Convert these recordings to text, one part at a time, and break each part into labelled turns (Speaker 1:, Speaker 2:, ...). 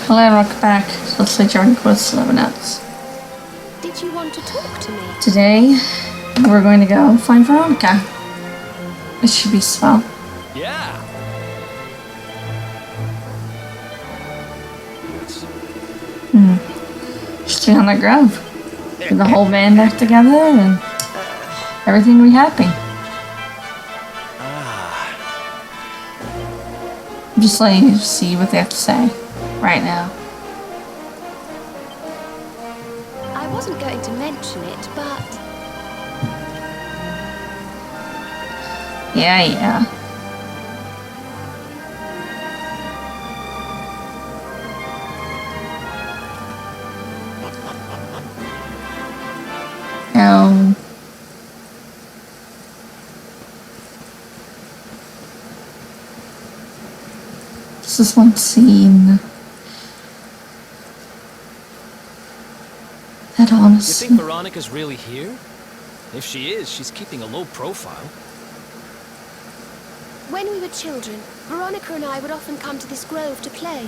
Speaker 1: Hello, welcome back. So let's say Veronica was 11 nuts.
Speaker 2: Did you want to talk to me?
Speaker 1: Today, we're going to go find Veronica. It should be swell.
Speaker 3: Yeah.
Speaker 1: Just be on the grove. Get the whole band back together and everything will be happy. I'm just letting you see what they have to say right now.
Speaker 2: I wasn't going to mention it, but...
Speaker 1: Yeah. This is one scene that honestly...
Speaker 3: You think Veronica's really here? If she is, she's keeping a low profile.
Speaker 2: When we were children, Veronica and I would often come to this grove to play.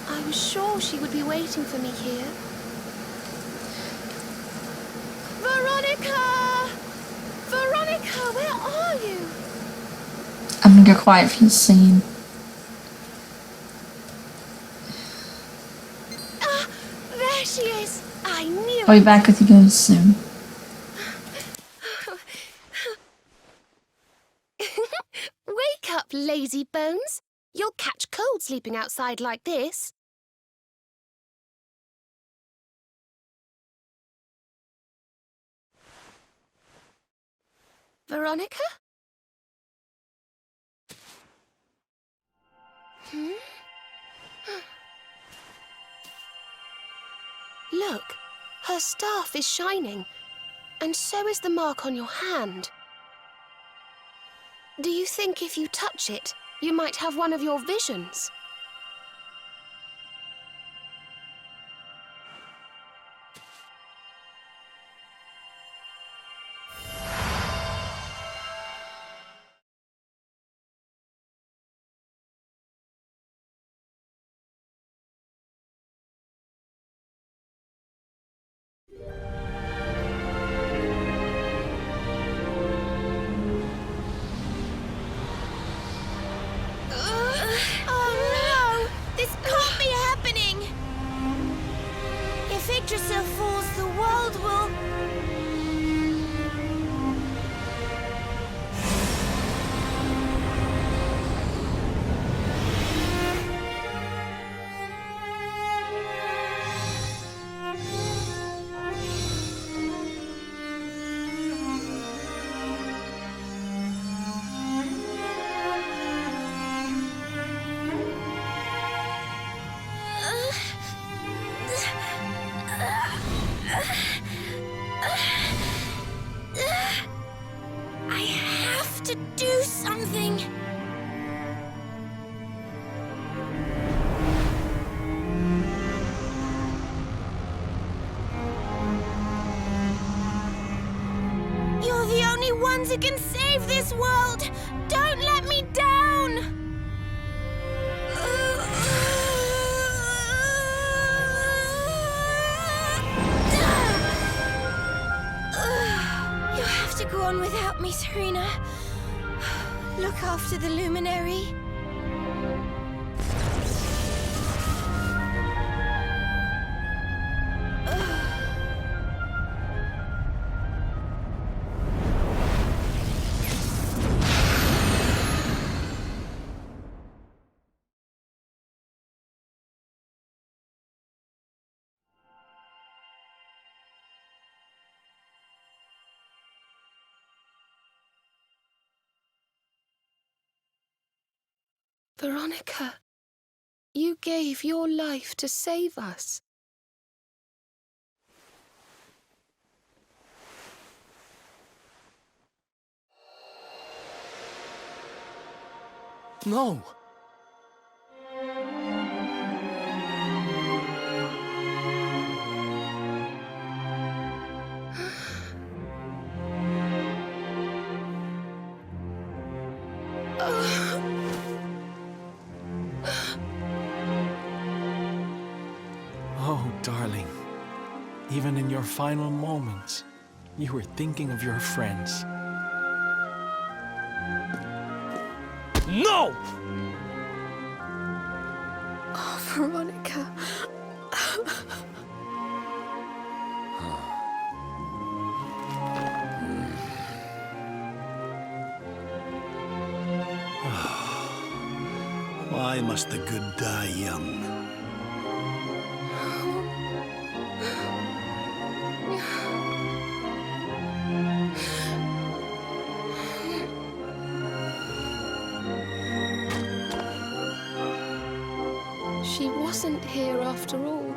Speaker 2: I was sure she would be waiting for me here. Veronica! Veronica, where are you?
Speaker 1: I'm gonna go quiet for this scene.
Speaker 2: There she is! I knew
Speaker 1: I'll be back with you guys soon.
Speaker 2: Wake up, lazy bones! You'll catch cold sleeping outside like this. Veronica? Look, her staff is shining, and so is the mark on your hand. Do you think if you touch it, you might have one of your visions? Oh no! This can't be happening! If Yggdrasil falls, the world will... I have to do something. You're the only ones who can save this world. Don't let me down. You have to go on without me, Serena. Look after the luminary. Veronica, you gave your life to save us.
Speaker 3: No.
Speaker 4: Oh, darling. Even in your final moments, you were thinking of your friends.
Speaker 3: No!
Speaker 2: Oh, Veronica.
Speaker 5: Why must the good die young?
Speaker 2: She wasn't here after all.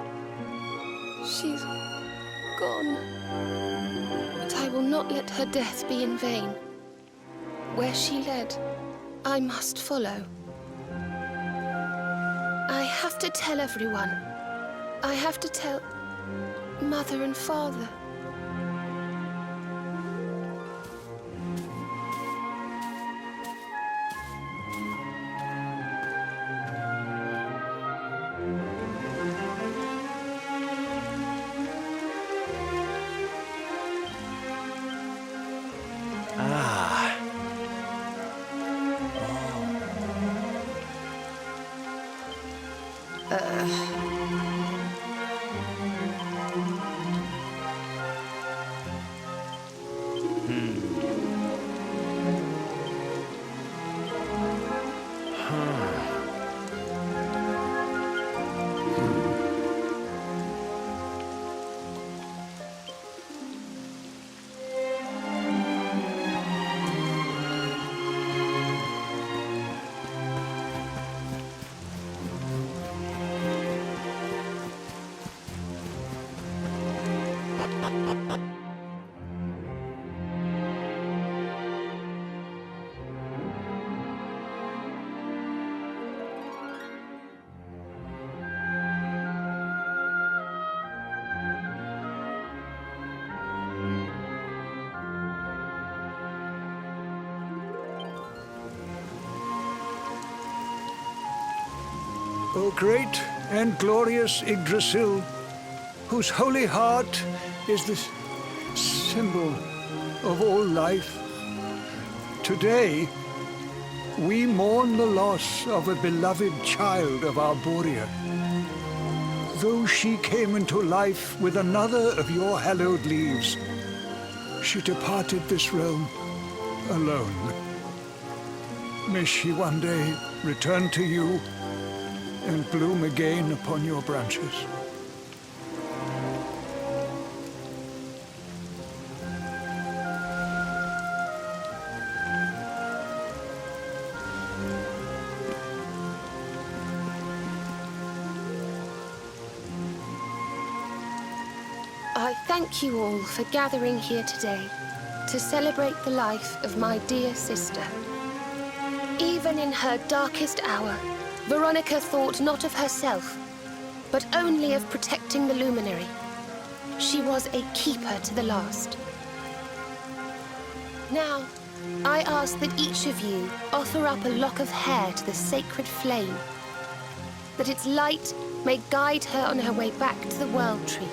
Speaker 2: She's gone. But I will not let her death be in vain. Where she led, I must follow. I have to tell everyone. I have to tell Mother and Father.
Speaker 5: Ah.
Speaker 6: O great and glorious Yggdrasil, whose holy heart is the symbol of all life, today we mourn the loss of a beloved child of Arborea. Though she came into life with another of your hallowed leaves, she departed this realm alone. May she one day return to you and bloom again upon your branches.
Speaker 2: I thank you all for gathering here today to celebrate the life of my dear sister. Even in her darkest hour, Veronica thought not of herself, but only of protecting the luminary. She was a keeper to the last. Now, I ask that each of you offer up a lock of hair to the sacred flame, that its light may guide her on her way back to the World Tree.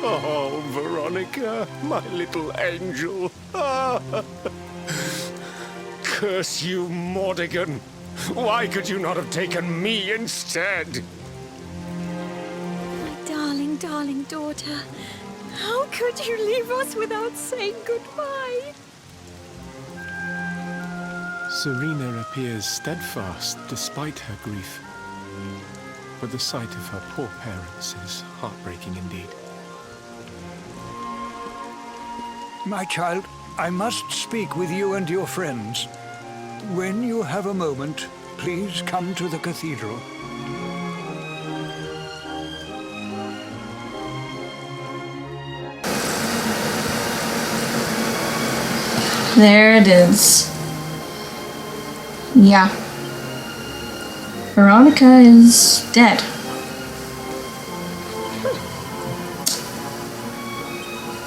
Speaker 5: Oh, Veronica, my little angel. Ah. Curse you, Mordigan. Why could you not have taken me instead?
Speaker 7: My darling, darling daughter. How could you leave us without saying goodbye?
Speaker 4: Serena appears steadfast despite her grief. But the sight of her poor parents is heartbreaking indeed.
Speaker 6: My child, I must speak with you and your friends. When you have a moment, please come to the cathedral.
Speaker 1: There it is. Yeah. Veronica is dead.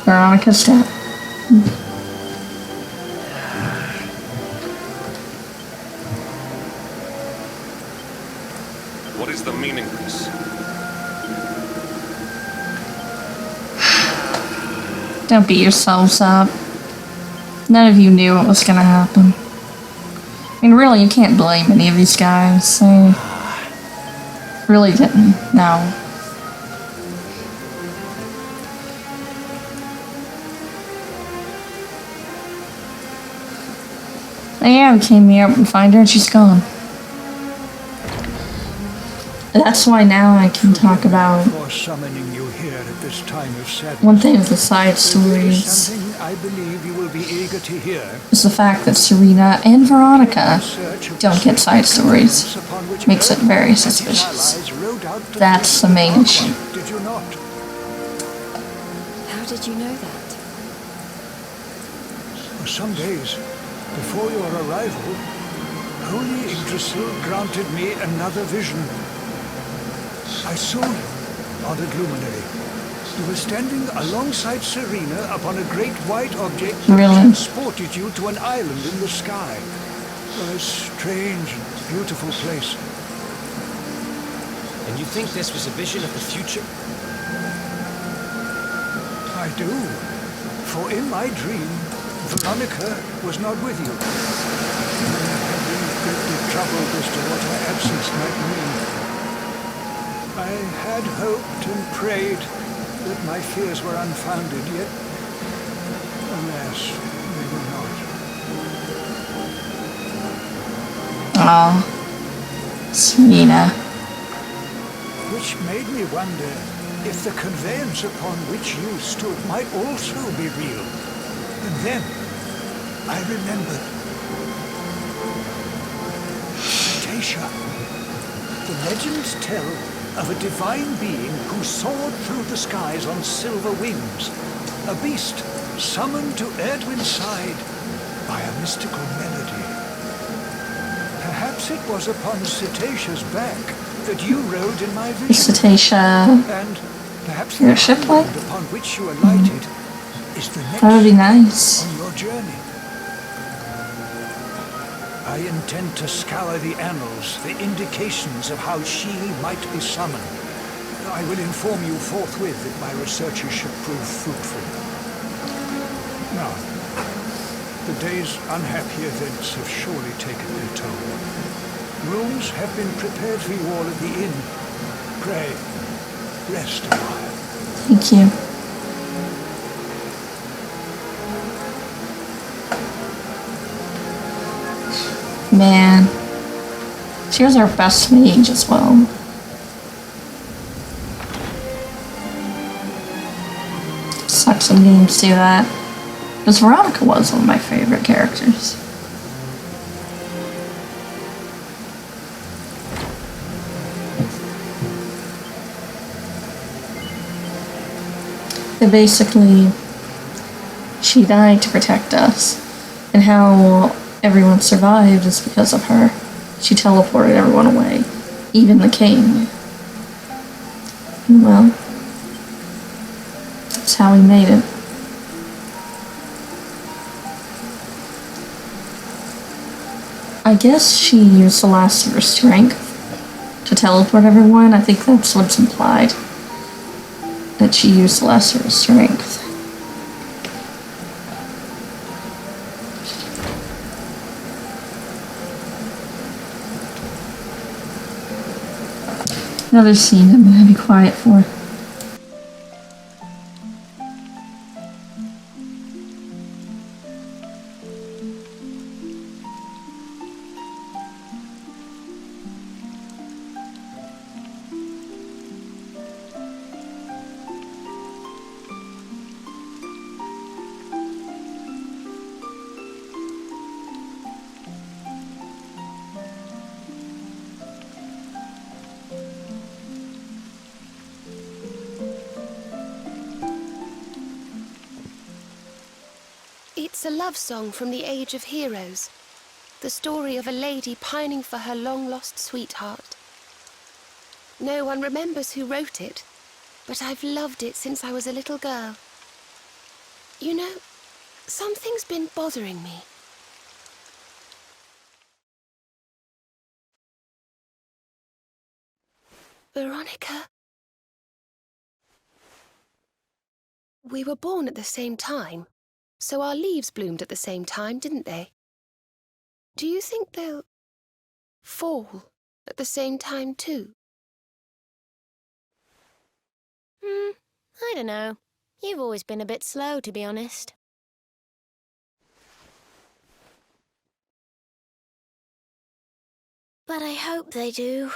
Speaker 1: Veronica's dead.
Speaker 5: What is the meaning of this?
Speaker 1: Don't beat yourselves up. None of you knew what was gonna happen. I mean, really, you can't blame any of these guys. They really didn't. No. And yeah, we came here and find her and she's gone. That's why now I can talk about
Speaker 6: For summoning you here at this time of sadness.
Speaker 1: one thing with the side
Speaker 6: It is
Speaker 1: stories
Speaker 6: something I believe you will be eager to hear.
Speaker 1: is the fact that Serena and Veronica
Speaker 6: Search of
Speaker 1: don't get side stories.
Speaker 6: upon which
Speaker 1: Makes it
Speaker 6: Earth
Speaker 1: very
Speaker 6: and his
Speaker 1: suspicious.
Speaker 6: allies rode out to
Speaker 1: That's the main issue.
Speaker 6: Did you not?
Speaker 7: How did you know that?
Speaker 6: For some days before your arrival, Holy Yggdrasil granted me another vision. I saw you, honored luminary. You were standing alongside Serena upon a great white object that
Speaker 1: Really?
Speaker 6: transported you to an island in the sky. A strange and beautiful place.
Speaker 3: And you think this was a vision of the future?
Speaker 6: I do. For in my dream, Veronica was not with you. I have been greatly troubled as to what her absence might mean. I had hoped and prayed that my fears were unfounded, yet, alas, they were not.
Speaker 1: Oh, Serena.
Speaker 6: Which made me wonder if the conveyance upon which you stood might also be real. And then I remembered. Tasha. The legends tell of a divine being who soared through the skies on silver wings. A beast summoned to Erdwin's side by a mystical melody. Perhaps it was upon Cetacea's back that you rode in my vision.
Speaker 1: Cetaceea.
Speaker 6: And perhaps
Speaker 1: Your
Speaker 6: the
Speaker 1: shipwreck?
Speaker 6: island upon which you alighted is the next
Speaker 1: That would be nice.
Speaker 6: on your journey. I intend to scour the annals for indications of how she might be summoned. I will inform you forthwith if my researches should prove fruitful. Now, the day's unhappy events have surely taken their toll. Rooms have been prepared for you all at the inn. Pray, rest a while.
Speaker 1: Thank you. Man. She was our best mage as well. Sucks some games do that. Because Veronica was one of my favorite characters. But basically, she died to protect us. And how everyone survived is because of her. She teleported everyone away. Even the king. Well, that's how he made it. I guess she used the last of her strength to teleport everyone. I think that's what's implied. That she used the last of her strength. Another scene I'm gonna be quiet for.
Speaker 2: It's a love song from the Age of Heroes. The story of a lady pining for her long-lost sweetheart. No one remembers who wrote it, but I've loved it since I was a little girl. You know, something's been bothering me. Veronica. We were born at the same time, so our leaves bloomed at the same time, didn't they? Do you think they'll fall at the same time too?
Speaker 8: I don't know. You've always been a bit slow, to be honest. But I hope they do.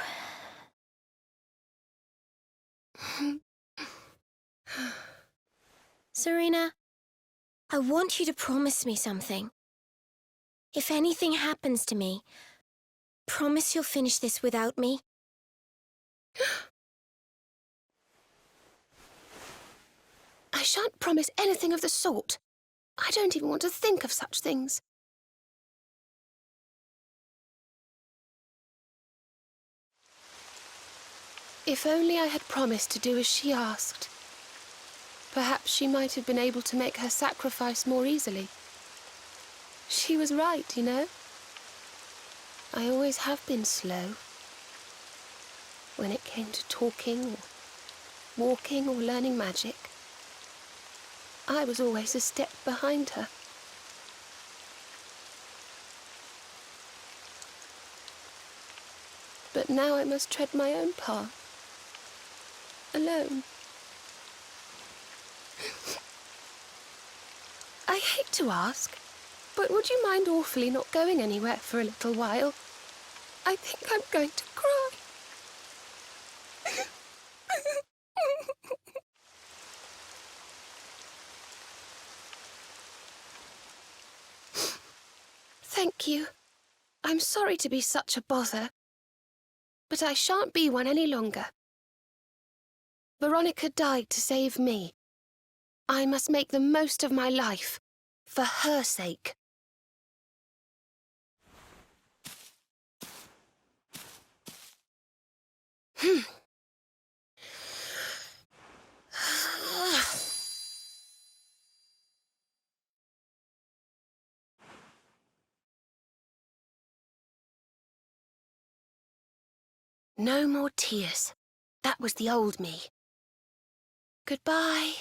Speaker 8: Serena, I want you to promise me something. If anything happens to me, promise you'll finish this without me.
Speaker 2: I shan't promise anything of the sort. I don't even want to think of such things. If only I had promised to do as she asked. Perhaps she might have been able to make her sacrifice more easily. She was right, you know. I always have been slow. When it came to talking, or walking, or learning magic, I was always a step behind her. But now I must tread my own path. Alone. I hate to ask, but would you mind awfully not going anywhere for a little while? I think I'm going to cry. Thank you. I'm sorry to be such a bother, but I shan't be one any longer. Veronica died to save me. I must make the most of my life, for her sake. No more tears. That was the old me. Goodbye.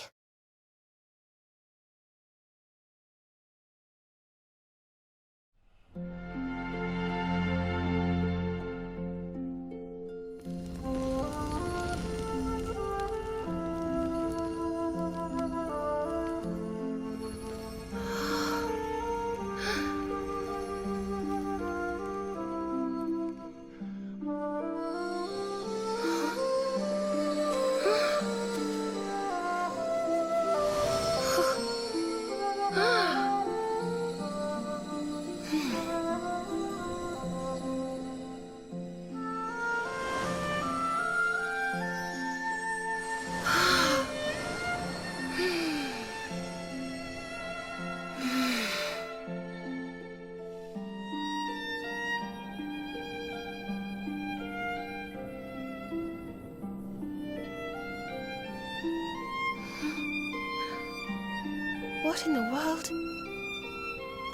Speaker 2: What in the world?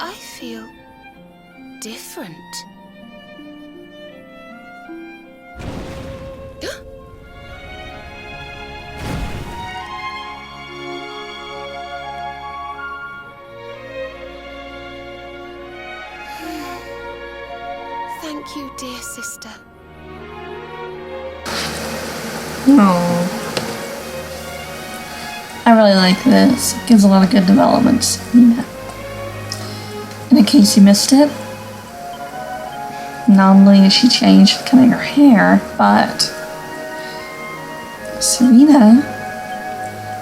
Speaker 2: I feel different. Thank you, dear sister.
Speaker 1: Oh. I really like this. It gives a lot of good developments. Yeah. And in case you missed it, not only is she changed cutting her hair, but Serena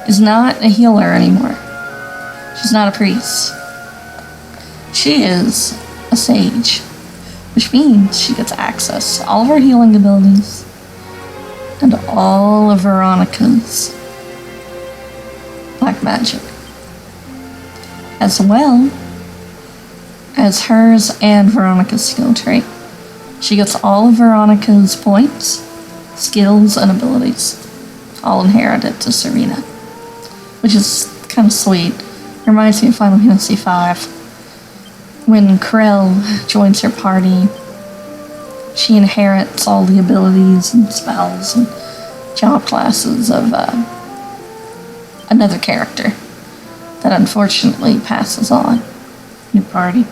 Speaker 1: is not a healer anymore. She's not a priest. She is a sage, which means she gets access to all of her healing abilities and all of Veronica's black magic, as well as hers and Veronica's skill trait. She gets all of Veronica's points, skills, and abilities, all inherited to Serena, which is kind of sweet. Reminds me of Final Fantasy V. When Krell joins her party, she inherits all the abilities and spells and job classes of another character that unfortunately passes on. New party.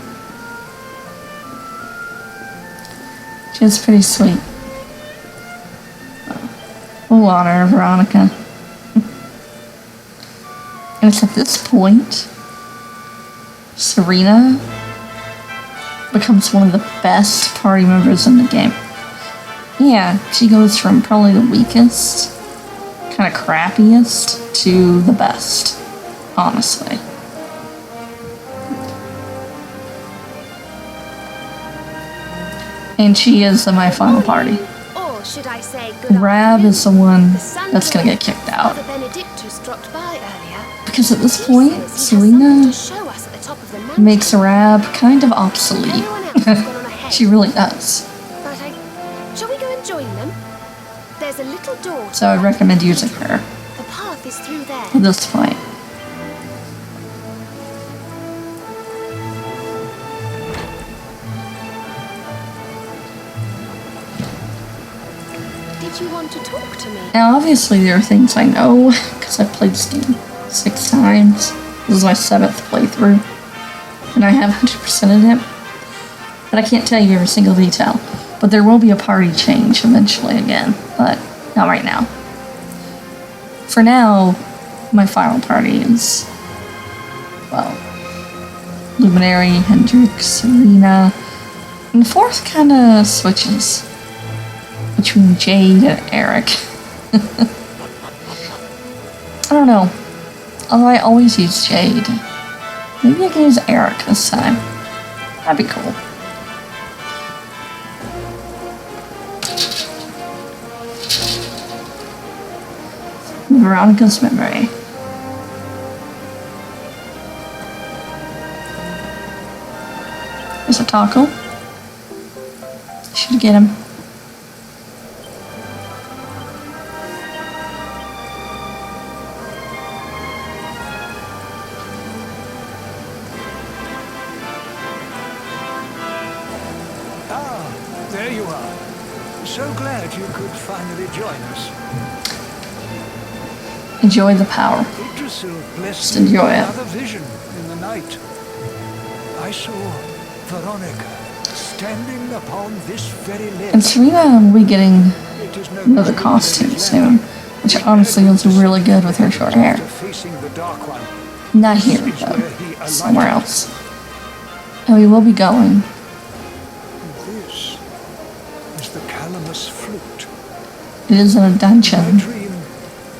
Speaker 1: Which is pretty sweet. We'll honor Veronica. And it's at this point, Serena becomes one of the best party members in the game. Yeah, she goes from probably the weakest, kind of crappiest, to the best, honestly. And she is in my final party.
Speaker 2: Or should I say good
Speaker 1: Rab
Speaker 2: afternoon?
Speaker 1: is the one
Speaker 2: The sun
Speaker 1: that's gonna
Speaker 2: rose.
Speaker 1: get kicked out.
Speaker 2: Mother Benedictus dropped by earlier.
Speaker 1: Because at this
Speaker 2: He
Speaker 1: point,
Speaker 2: says he has
Speaker 1: Serena
Speaker 2: something to show us at the top of the mountain.
Speaker 1: makes Rab kind of obsolete.
Speaker 2: Everyone else has gone on ahead.
Speaker 1: She really does.
Speaker 2: But shall we go and join them? There's a little door. to
Speaker 1: So I'd
Speaker 2: that.
Speaker 1: recommend using her
Speaker 2: The path is through there.
Speaker 1: at this point.
Speaker 2: Did you want to talk to me?
Speaker 1: Now, obviously, there are things I know because I've played this game 6 times. This is my 7th playthrough, and I have 100%ed it. But I can't tell you every single detail. But there will be a party change eventually again, but not right now. For now, my final party is, well, Luminary, Hendrix, Serena, and the 4th kind of switches between Jade and Eric. I don't know. Although I always use Jade. Maybe I can use Eric this time. That'd be cool. Veronica's memory. There's a taco. Should get him.
Speaker 6: Ah, there you are. So glad you could finally join us.
Speaker 1: Enjoy the power.
Speaker 6: Yggdrasil
Speaker 1: Just
Speaker 6: blessed
Speaker 1: enjoy it.
Speaker 6: another vision in the night. I saw Veronica standing upon this very ledge.
Speaker 1: And Serena will be getting
Speaker 6: It is no
Speaker 1: another
Speaker 6: mystery
Speaker 1: costume
Speaker 6: that
Speaker 1: soon, which honestly looks really good with her short hair.
Speaker 6: after facing the Dark One,
Speaker 1: Not here, though. Somewhere else. And we will be going.
Speaker 6: this is the Calamus flute.
Speaker 1: It is in a
Speaker 6: My
Speaker 1: dungeon.
Speaker 6: dream,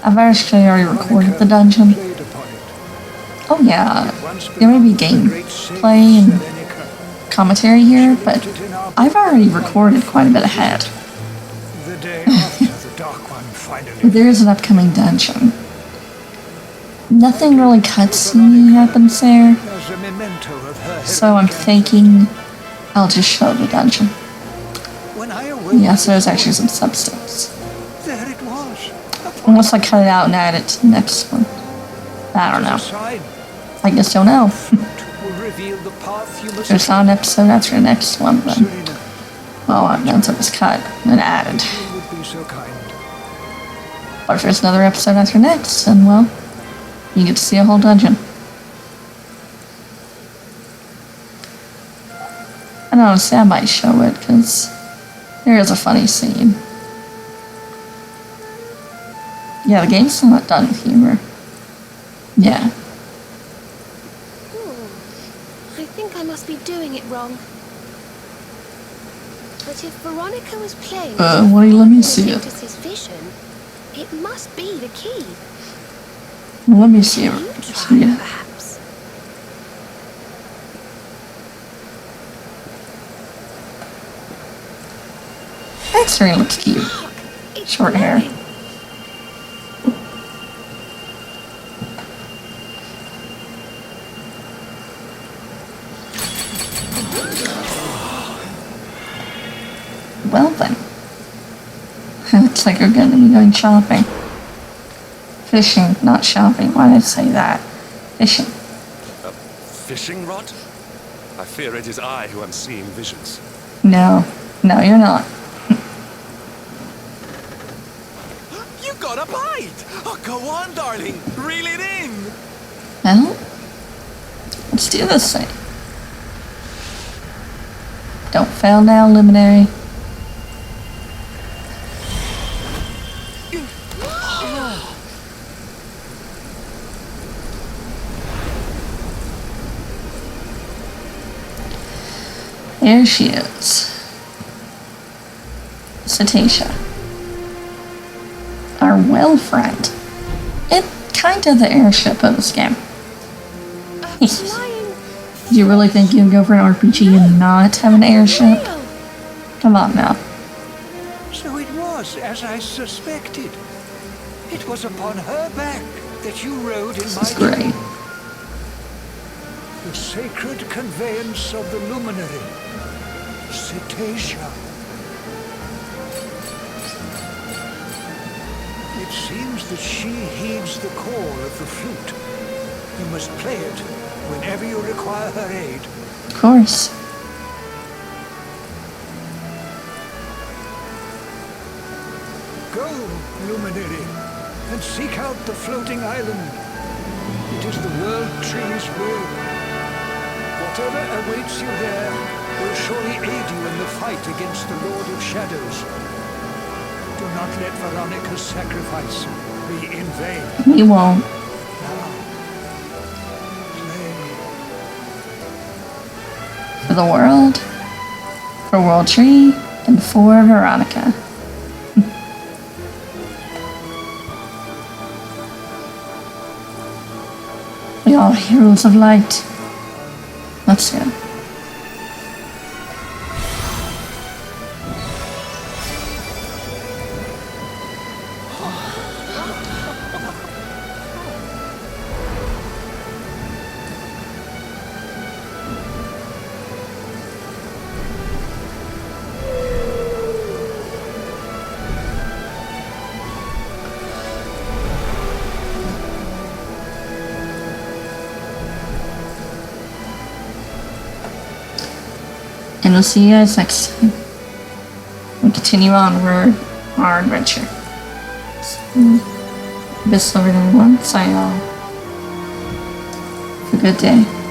Speaker 1: I've actually already recorded the dungeon.
Speaker 6: played upon it.
Speaker 1: Oh yeah,
Speaker 6: Once
Speaker 1: there may be
Speaker 6: belonged to the great sage
Speaker 1: gameplay and
Speaker 6: Veronica.
Speaker 1: commentary here, but I've already recorded quite a bit ahead.
Speaker 6: The day after the Dark One finally
Speaker 1: But there is an upcoming dungeon. Nothing really cutscene happens there,
Speaker 6: as a memento of her
Speaker 1: so I'm thinking I'll just show the dungeon.
Speaker 6: When I awoke,
Speaker 1: Yeah, so there's actually some substance.
Speaker 6: there it was.
Speaker 1: Unless I cut it out and add it to the next one. I don't know.
Speaker 6: Sign
Speaker 1: I just don't know.
Speaker 6: will reveal the path you must
Speaker 1: There's not an episode after the next one, then.
Speaker 6: Serena,
Speaker 1: Well, once it was cut and added.
Speaker 6: you would be so kind.
Speaker 1: But if there's another episode after next, then, well, you get to see a whole dungeon. And honestly, I might show it, because there is a funny scene. Yeah, the game's still not done with humor. Yeah.
Speaker 2: I think I must be doing it wrong. But if Veronica was playing
Speaker 1: Why don't you let me see it?
Speaker 2: Benedictus's vision, it must be the key.
Speaker 1: Well, let me see
Speaker 2: You
Speaker 1: it.
Speaker 2: try,
Speaker 1: See it.
Speaker 2: perhaps.
Speaker 1: X-ray looks cute.
Speaker 2: Look, it's
Speaker 1: Short hair.
Speaker 2: glowing.
Speaker 1: Well then. Looks like we're going to be going shopping. Fishing, not shopping. Why did I say that? Fishing.
Speaker 9: fishing rod? I fear it is I who am seeing visions.
Speaker 1: No. No, you're not.
Speaker 9: You got a bite! Oh, go on, darling. Reel it in.
Speaker 1: Well, let's do this thing. Don't fail now, Luminary. There she is. Cetacea. Our well friend. It kind of the airship of this game. Do you really think you can go for an RPG and not have an airship? Come on now.
Speaker 6: So it was as I suspected. It was upon her back that you rode in
Speaker 1: This
Speaker 6: my
Speaker 1: is great.
Speaker 6: The sacred conveyance of the luminary, Cetacea. It seems that she heeds the call of the flute. You must play it whenever you require her aid.
Speaker 1: Of course.
Speaker 6: Go, luminary, and seek out the floating island. It is the World Tree's will. Whatever awaits you there will surely aid you in the fight against the Lord of Shadows. Do not let Veronica's sacrifice be in vain.
Speaker 1: He won't.
Speaker 6: Now, play.
Speaker 1: For the world, for World Tree, and for Veronica. We are heroes of light. Let's go. And we'll see you guys next time. We continue onward our adventure. So, Ps4 everyone, sign off. Have a good day.